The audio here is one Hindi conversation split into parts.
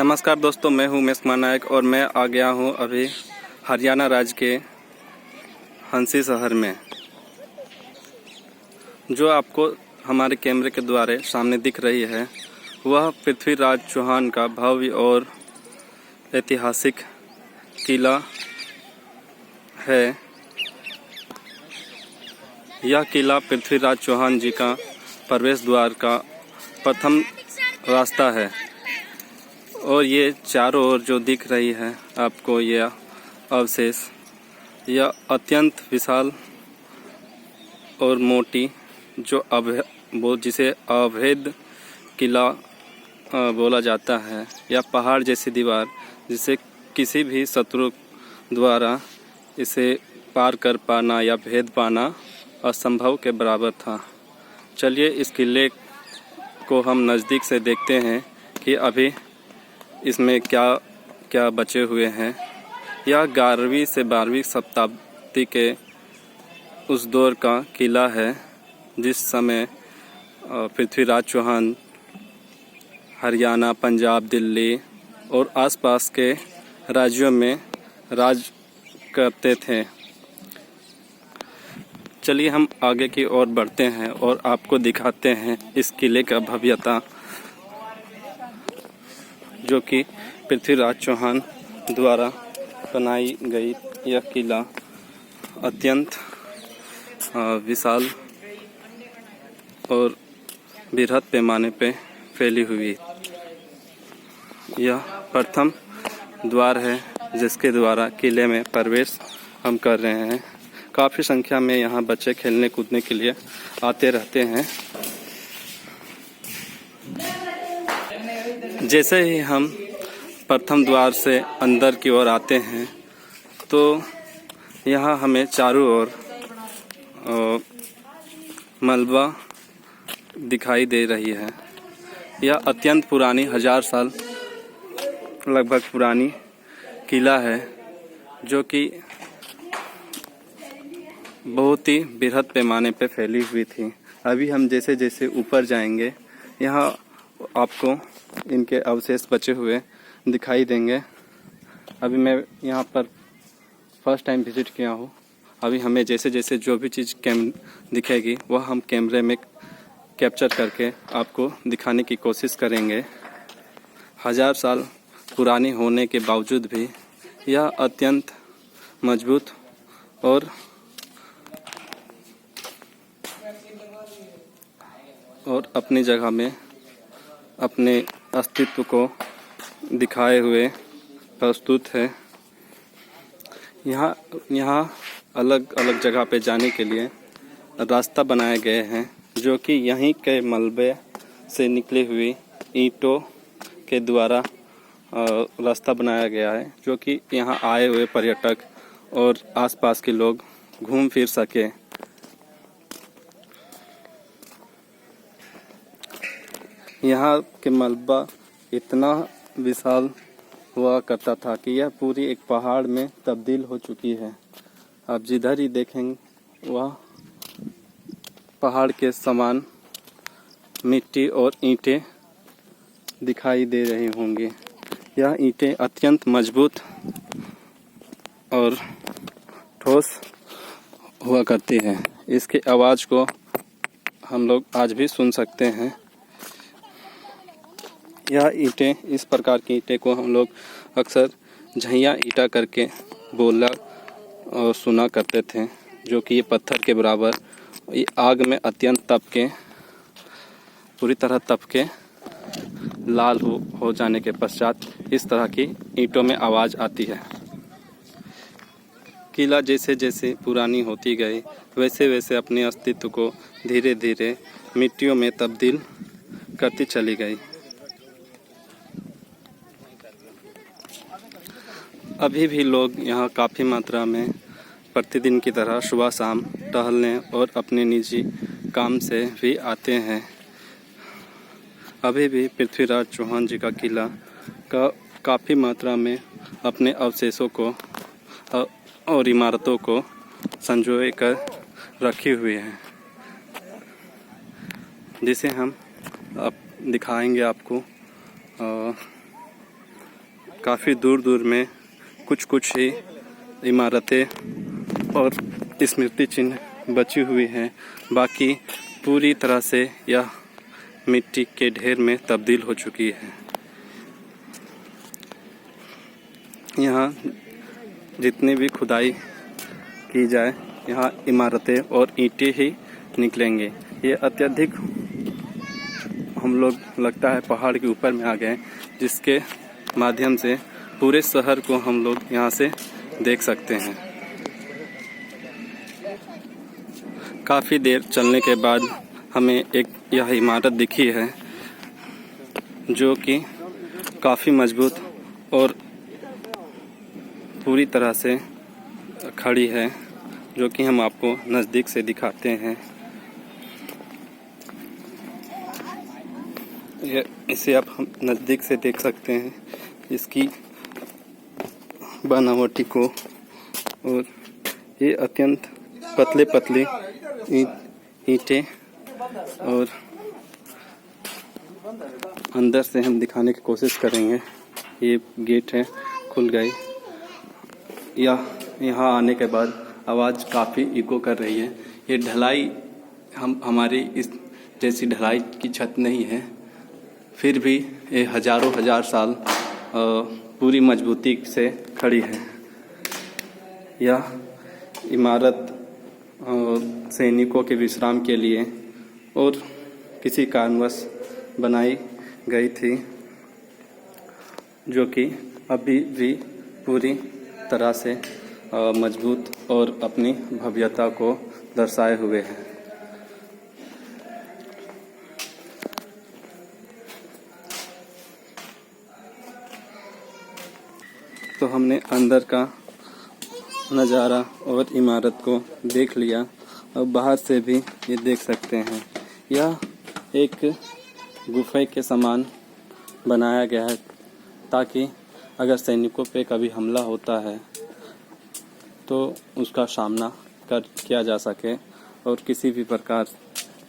नमस्कार दोस्तों, मैं हूं उमेश कुमार नायक और मैं आ गया हूं अभी हरियाणा राज्य के हंसी शहर में। जो आपको हमारे कैमरे के द्वारा सामने दिख रही है वह पृथ्वीराज चौहान का भव्य और ऐतिहासिक किला है। यह किला पृथ्वीराज चौहान जी का प्रवेश द्वार का प्रथम रास्ता है और ये चारों ओर जो दिख रही है आपको यह अवशेष, यह अत्यंत विशाल और मोटी जो जिसे अभेद किला बोला जाता है, या पहाड़ जैसी दीवार जिसे किसी भी शत्रु द्वारा इसे पार कर पाना या भेद पाना असंभव के बराबर था। चलिए इस किले को हम नज़दीक से देखते हैं कि अभी इसमें क्या क्या बचे हुए हैं। यह 11वीं से 12वीं शताब्दी के उस दौर का किला है जिस समय पृथ्वीराज चौहान हरियाणा, पंजाब, दिल्ली और आसपास के राज्यों में राज करते थे। चलिए हम आगे की ओर बढ़ते हैं और आपको दिखाते हैं इस किले का भव्यता, जो कि पृथ्वीराज चौहान द्वारा बनाई गई यह किला अत्यंत विशाल और बृहद पैमाने पे फैली हुई यह प्रथम द्वार है जिसके द्वारा किले में प्रवेश हम कर रहे हैं। काफ़ी संख्या में यहाँ बच्चे खेलने कूदने के लिए आते रहते हैं। जैसे ही हम प्रथम द्वार से अंदर की ओर आते हैं तो यहाँ हमें चारों ओर मलबा दिखाई दे रही है। यह अत्यंत पुरानी 1000 साल लगभग पुरानी किला है जो कि बहुत ही बृहद पैमाने पे फैली हुई थी। अभी हम जैसे जैसे ऊपर जाएंगे यहाँ आपको इनके अवशेष बचे हुए दिखाई देंगे। अभी मैं यहाँ पर फर्स्ट टाइम विजिट किया हूँ। अभी हमें जैसे जैसे जो भी चीज़ दिखेगी वह हम कैमरे में कैप्चर करके आपको दिखाने की कोशिश करेंगे। 1000 साल पुरानी होने के बावजूद भी यह अत्यंत मजबूत और अपनी जगह में अपने अस्तित्व को दिखाए हुए प्रस्तुत है। यहाँ अलग अलग जगह पे जाने के लिए रास्ता बनाए गए हैं जो कि यहीं के मलबे से निकली हुई ईंटों के द्वारा रास्ता बनाया गया है, जो कि यहाँ आए हुए पर्यटक और आसपास के लोग घूम फिर सके। यहाँ के मलबा इतना विशाल हुआ करता था कि यह पूरी एक पहाड़ में तब्दील हो चुकी है। आप जिधर ही देखेंगे वह पहाड़ के समान मिट्टी और ईंटें दिखाई दे रही होंगी। यह ईंटें अत्यंत मजबूत और ठोस हुआ करती हैं। इसके आवाज़ को हम लोग आज भी सुन सकते हैं। यह ईंटें, इस प्रकार की ईंटें को हम लोग अक्सर झैया ईंटा करके बोला और सुना करते थे, जो कि ये पत्थर के बराबर ये आग में अत्यंत पूरी तरह तप के लाल हो जाने के पश्चात इस तरह की ईंटों में आवाज़ आती है। किला जैसे जैसे पुरानी होती गई वैसे वैसे अपने अस्तित्व को धीरे धीरे मिट्टियों में तब्दील करती चली गई। अभी भी लोग यहाँ काफ़ी मात्रा में प्रतिदिन की तरह सुबह शाम टहलने और अपने निजी काम से भी आते हैं। अभी भी पृथ्वीराज चौहान जी का किला का काफ़ी मात्रा में अपने अवशेषों को और इमारतों को संजोए कर रखी हुई है, जिसे हम अब दिखाएंगे आपको। काफ़ी दूर दूर में कुछ कुछ ही इमारतें और स्मृति चिन्ह बची हुई हैं, बाकी पूरी तरह से यह मिट्टी के ढेर में तब्दील हो चुकी है। यहाँ जितनी भी खुदाई की जाए, यहाँ इमारतें और ईंटें ही निकलेंगे। ये अत्यधिक हम लोग लगता है पहाड़ के ऊपर में आ गए, जिसके माध्यम से पूरे शहर को हम लोग यहाँ से देख सकते हैं। काफ़ी देर चलने के बाद हमें एक यह इमारत दिखी है जो कि काफ़ी मजबूत और पूरी तरह से खड़ी है, जो कि हम आपको नज़दीक से दिखाते हैं। इसे आप हम नज़दीक से देख सकते हैं, इसकी बनावटी को, और ये अत्यंत पतले पतले ईंटें, और अंदर से हम दिखाने की कोशिश करेंगे। ये गेट है, खुल गई। यहाँ आने के बाद आवाज़ काफ़ी इको कर रही है। ये ढलाई हमारी इस जैसी ढलाई की छत नहीं है, फिर भी ये हजारों हजार साल पूरी मजबूती से खड़ी है। यह इमारत सैनिकों के विश्राम के लिए और किसी कारणवश बनाई गई थी, जो कि अभी भी पूरी तरह से मजबूत और अपनी भव्यता को दर्शाए हुए है। तो हमने अंदर का नज़ारा और इमारत को देख लिया। अब बाहर से भी ये देख सकते हैं, यह एक गुफा के समान बनाया गया है, ताकि अगर सैनिकों पे कभी हमला होता है तो उसका सामना किया जा सके और किसी भी प्रकार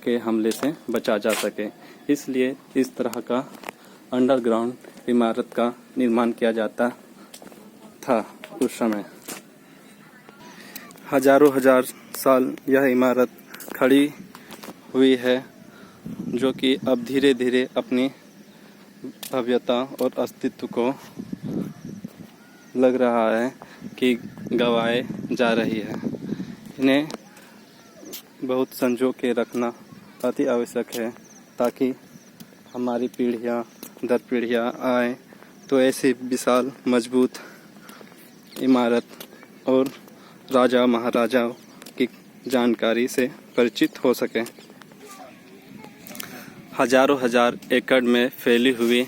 के हमले से बचा जा सके। इसलिए इस तरह का अंडरग्राउंड इमारत का निर्माण किया जाता था उस समय। हजारों हजार साल यह इमारत खड़ी हुई है, जो कि अब धीरे धीरे अपनी भव्यता और अस्तित्व को लग रहा है कि गंवाए जा रही है। इन्हें बहुत संजो के रखना अति आवश्यक है, ताकि हमारी पीढ़ियाँ दर पीढ़ियाँ आए तो ऐसी विशाल मजबूत इमारत और राजा महाराजाओं की जानकारी से परिचित हो सके। हजारों हजार एकड़ में फैली हुई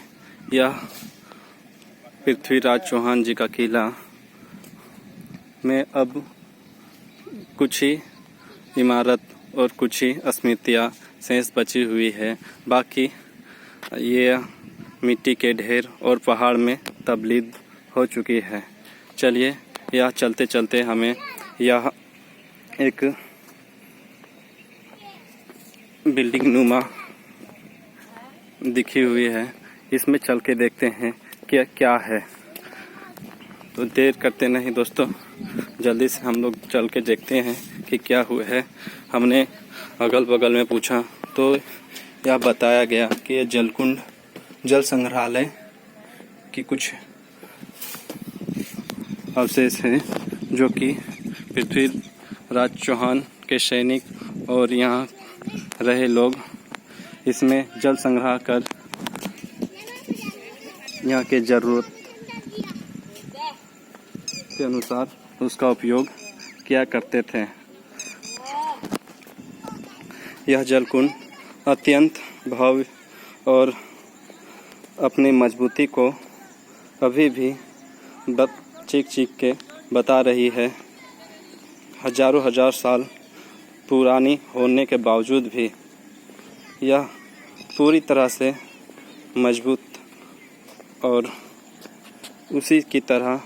यह पृथ्वीराज चौहान जी का किला में अब कुछ ही इमारत और कुछ ही स्मृतियाँ शेष बची हुई है, बाकी ये मिट्टी के ढेर और पहाड़ में तब्दील हो चुकी है। चलिए, यह चलते चलते हमें यह एक बिल्डिंग नुमा दिखी हुई है, इसमें चल के देखते हैं कि क्या है। तो देर करते नहीं दोस्तों, जल्दी से हम लोग चल के देखते हैं कि क्या हुआ है। हमने अगल बगल में पूछा तो यह बताया गया कि यह जलकुंड जल संग्रहालय की कुछ अवशेष हैं, जो कि पृथ्वीराज चौहान के सैनिक और यहाँ रहे लोग इसमें जल संग्रह कर यहाँ के ज़रूरत के अनुसार उसका उपयोग किया करते थे। यह जलकुंड अत्यंत भव्य और अपनी मजबूती को अभी भी चीख चीख के बता रही है। हजारों हजार साल पुरानी होने के बावजूद भी यह पूरी तरह से मजबूत और उसी की तरह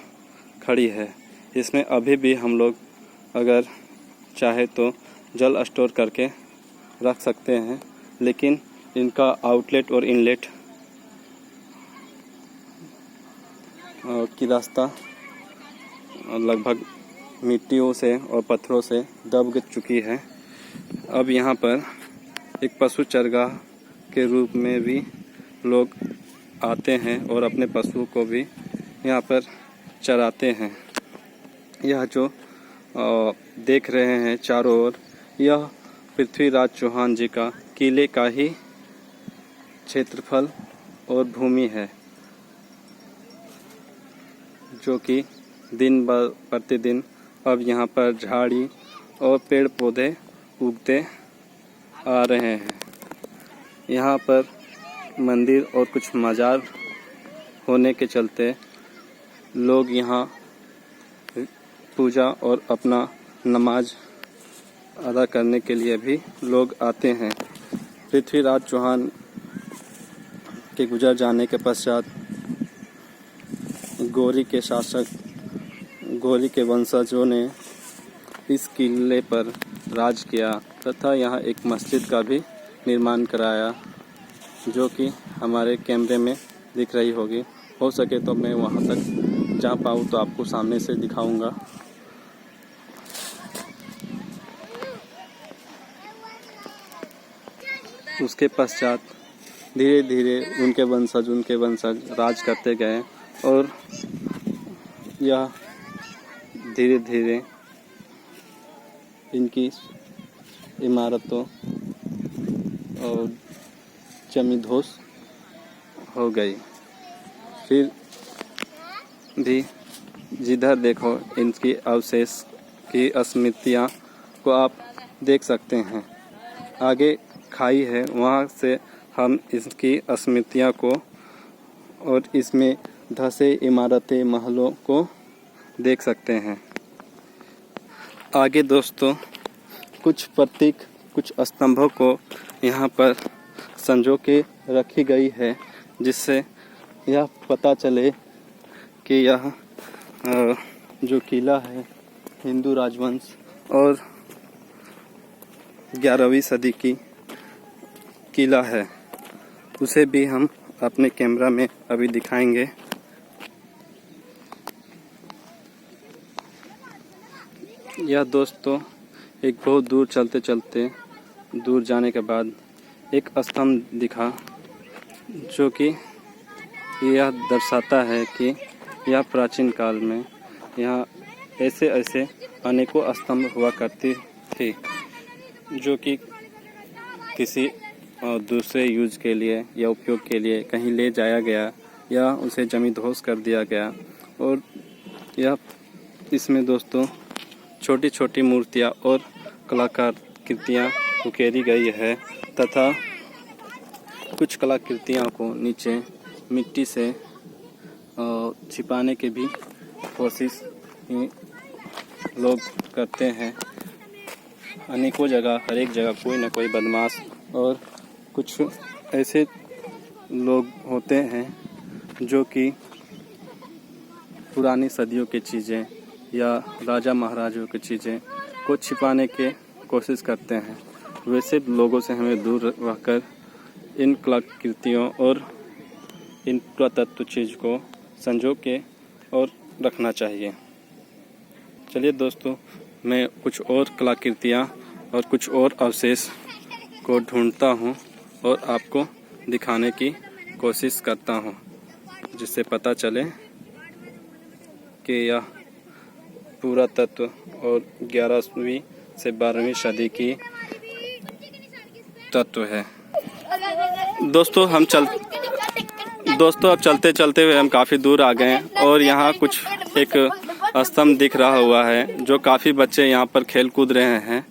खड़ी है। इसमें अभी भी हम लोग अगर चाहे तो जल स्टोर करके रख सकते हैं, लेकिन इनका आउटलेट और इनलेट की रास्ता लगभग मिट्टियों से और पत्थरों से दब चुकी है। अब यहाँ पर एक पशु चरगाह के रूप में भी लोग आते हैं और अपने पशुओं को भी यहाँ पर चराते हैं। यह जो देख रहे हैं चारों ओर, यह पृथ्वीराज चौहान जी का किले का ही क्षेत्रफल और भूमि है, जो कि दिन ब प्रतिदिन अब यहाँ पर झाड़ी और पेड़ पौधे उगते आ रहे हैं। यहाँ पर मंदिर और कुछ मज़ार होने के चलते लोग यहाँ पूजा और अपना नमाज अदा करने के लिए भी लोग आते हैं। पृथ्वीराज चौहान के गुजर जाने के पश्चात गौरी के शासक, गौरी के वंशजों ने इस किले पर राज किया तथा यहाँ एक मस्जिद का भी निर्माण कराया, जो कि हमारे कैमरे में दिख रही होगी। हो सके तो मैं वहाँ तक जा पाऊँ तो आपको सामने से दिखाऊंगा। उसके पश्चात धीरे धीरे उनके वंशज राज करते गए और यह धीरे धीरे इनकी इमारतों और जमी धोस हो गई। फिर भी जिधर देखो इनकी अवशेष की स्मृतियाँ को आप देख सकते हैं। आगे खाई है, वहाँ से हम इसकी स्मृतियाँ को और इसमें धंसे इमारतें, महलों को देख सकते हैं। आगे दोस्तों कुछ प्रतीक, कुछ स्तंभों को यहाँ पर संजो के रखी गई है, जिससे यह पता चले कि यह जो किला है हिंदू राजवंश और 11वीं सदी की किला है। उसे भी हम अपने कैमरा में अभी दिखाएंगे। यह दोस्तों एक बहुत दूर चलते चलते दूर जाने के बाद एक स्तंभ दिखा, जो कि यह दर्शाता है कि यह प्राचीन काल में यहाँ ऐसे ऐसे अनेकों स्तंभ हुआ करती थी, जो कि किसी दूसरे यूज के लिए या उपयोग के लिए कहीं ले जाया गया या उसे जमी ध्वस्त कर दिया गया। और यह इसमें दोस्तों छोटी छोटी मूर्तियाँ और कलाकृतियाँ उकेरी गई है तथा कुछ कलाकृतियों को नीचे मिट्टी से छिपाने की भी कोशिश लोग करते हैं। अनेकों जगह, हर एक जगह कोई ना कोई बदमाश और कुछ ऐसे लोग होते हैं जो कि पुरानी सदियों की चीज़ें या राजा महाराजों की चीज़ें को छिपाने की कोशिश करते हैं। वैसे लोगों से हमें दूर रहकर इन कलाकृतियों और इन पुरातत्व चीज़ को संजो के और रखना चाहिए। चलिए दोस्तों, मैं कुछ और कलाकृतियाँ और कुछ और अवशेष को ढूंढता हूँ और आपको दिखाने की कोशिश करता हूँ, जिससे पता चले कि यह पुरातत्व और 11वीं से 12वीं सदी की तत्व है। दोस्तों अब चलते चलते हुए हम काफ़ी दूर आ गए हैं और यहाँ कुछ एक स्तंभ दिख रहा हुआ है, जो काफ़ी बच्चे यहाँ पर खेल कूद रहे हैं।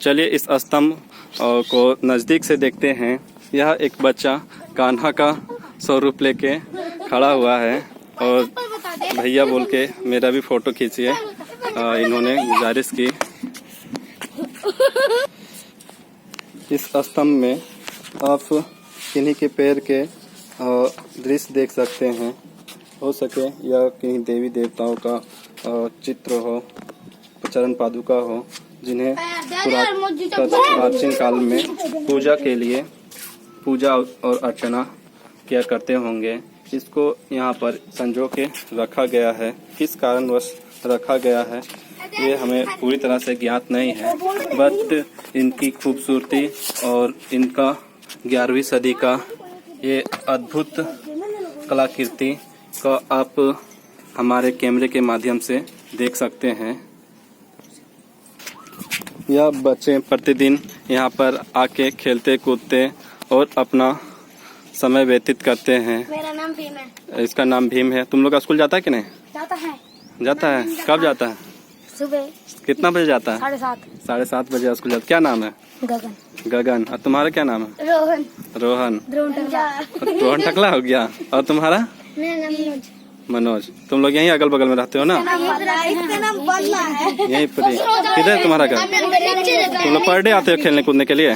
चलिए इस स्तंभ को नज़दीक से देखते हैं। यह एक बच्चा कान्हा का स्वरूप लेके खड़ा हुआ है और भैया बोल के मेरा भी फ़ोटो खींचिए, इन्होंने गुजारिश की। इस स्तंभ में आप किन्हीं के पैर के दृश्य देख सकते हैं। हो सके या कहीं देवी देवताओं का चित्र हो, चरण पादुका हो, जिन्हें प्राचीन काल में पूजा के लिए पूजा और अर्चना किया करते होंगे। इसको यहाँ पर संजो के रखा गया है। किस कारणवश रखा गया है ये हमें पूरी तरह से ज्ञात नहीं है, बट इनकी खूबसूरती और इनका 11वीं सदी का ये अद्भुत कलाकृति को आप हमारे कैमरे के माध्यम से देख सकते हैं। यह बच्चे प्रतिदिन यहाँ पर आके खेलते कूदते और अपना समय व्यतीत करते हैं। मेरा नाम भीम है। इसका नाम भीम है। तुम लोग का स्कूल जाता है कि नहीं? जाता है। जाता है। कब जाता है? सुबह। कितना बजे जाता है? 7:30। 7:30 बजे स्कूल जाता। क्या नाम है? गगन। गगन। और तुम्हारा क्या नाम है? रोहन। रोहन। रोहन टकला हो गया। और तुम्हारा? मेरा नाम मनोज। मनोज। तुम लोग यहीं अगल बगल में रहते हो ना? इसका नाम बदला है। यहीं पर ही। किधर है तुम्हारा घर? तुम लोग पर डे आते हो खेलने कूदने के लिए?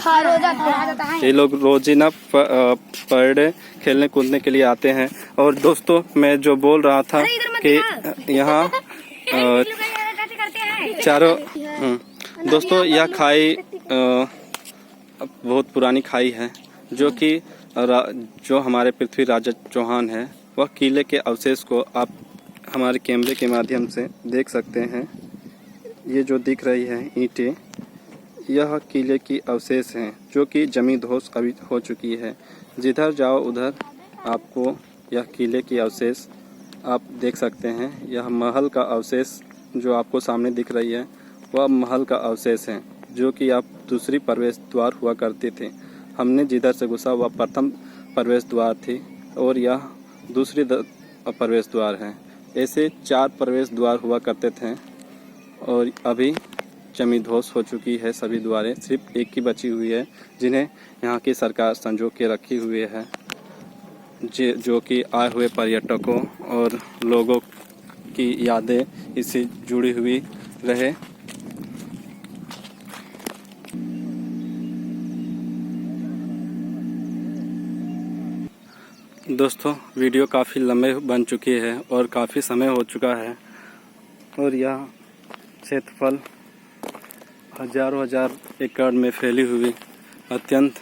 ये लोग रोजाना पर डे खेलने कूदने के लिए आते हैं। और दोस्तों मैं जो बोल रहा था कि यहाँ चारों दोस्तों यह खाई बहुत पुरानी खाई है, जो कि जो हमारे पृथ्वीराज चौहान है वह किले के अवशेष को आप हमारे कैमरे के माध्यम से देख सकते हैं। ये जो दिख रही है ईंटें, यह किले की अवशेष हैं जो कि जमी धोस अभी हो चुकी है। जिधर जाओ उधर आपको यह किले की अवशेष आप देख सकते हैं। यह महल का अवशेष जो आपको सामने दिख रही है वह महल का अवशेष है, जो कि आप दूसरी प्रवेश द्वार हुआ करते थे। हमने जिधर से घुसा वह प्रथम प्रवेश द्वार थी और यह दूसरी प्रवेश द्वार है। ऐसे 4 प्रवेश द्वार हुआ करते थे और अभी जमी धोस हो चुकी है सभी द्वारें, सिर्फ एक ही बची हुई है जिन्हें यहाँ की सरकार संजो के रखी हुई है, जो कि आए हुए पर्यटकों और लोगों की यादें इससे जुड़ी हुई रहे। दोस्तों वीडियो काफ़ी लंबे बन चुकी है और काफ़ी समय हो चुका है और यह क्षेत्रफल हजारों एकड़ में फैली हुई अत्यंत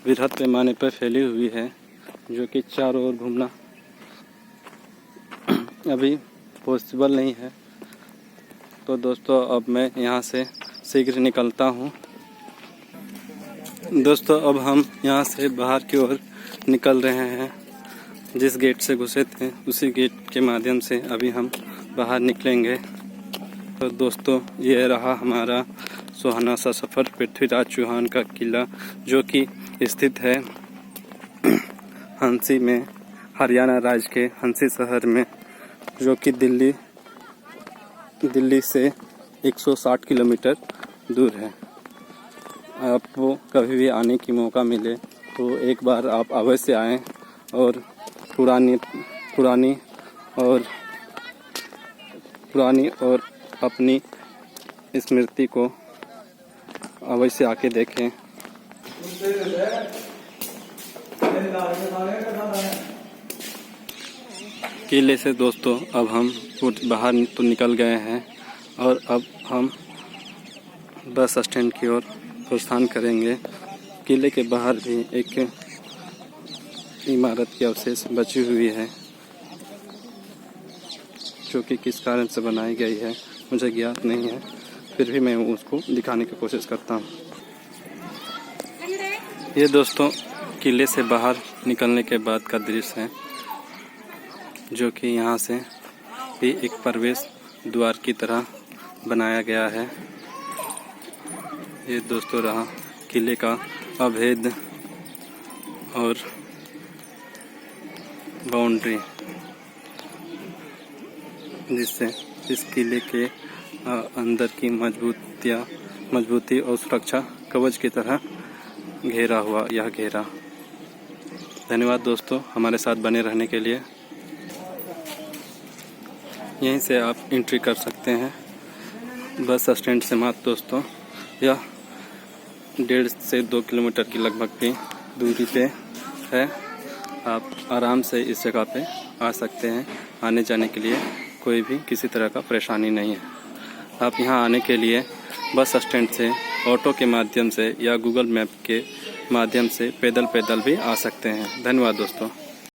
वृहद पैमाने पर फैली हुई है, जो कि चारों ओर घूमना अभी पॉसिबल नहीं है। तो दोस्तों अब मैं यहाँ से शीघ्र निकलता हूँ। दोस्तों अब हम यहाँ से बाहर की ओर निकल रहे हैं। जिस गेट से घुसे थे उसी गेट के माध्यम से अभी हम बाहर निकलेंगे। तो दोस्तों ये रहा हमारा सुहाना सा सफ़र पृथ्वीराज चौहान का किला, जो कि स्थित है हंसी में, हरियाणा राज्य के हंसी शहर में, जो कि दिल्ली से 160 किलोमीटर दूर है। आपको कभी भी आने की मौका मिले तो एक बार आप अवश्य आएँ और पुरानी और अपनी स्मृति को अवश्य आके देखें। किले से दोस्तों अब हम बाहर तो निकल गए हैं और अब हम बस स्टैंड की ओर प्रस्थान करेंगे। किले के बाहर भी एक इमारत की अवशेष बची हुई है, जो कि किस कारण से बनाई गई है मुझे ज्ञात नहीं है, फिर भी मैं उसको दिखाने की कोशिश करता हूँ। ये दोस्तों किले से बाहर निकलने के बाद का दृश्य है, जो कि यहाँ से भी एक प्रवेश द्वार की तरह बनाया गया है। ये दोस्तों रहा किले का अभेद और बाउंड्री, जिससे इस किले के अंदर की मजबूती और सुरक्षा कवच की तरह घेरा हुआ यह घेरा। धन्यवाद दोस्तों हमारे साथ बने रहने के लिए। यहीं से आप एंट्री कर सकते हैं बस स्टैंड से मात्र। दोस्तों यह 1.5 से 2 किलोमीटर की लगभग की दूरी पे है। आप आराम से इस जगह पे आ सकते हैं। आने जाने के लिए कोई भी किसी तरह का परेशानी नहीं है। आप यहाँ आने के लिए बस स्टैंड से ऑटो के माध्यम से या गूगल मैप के माध्यम से पैदल भी आ सकते हैं। धन्यवाद दोस्तों।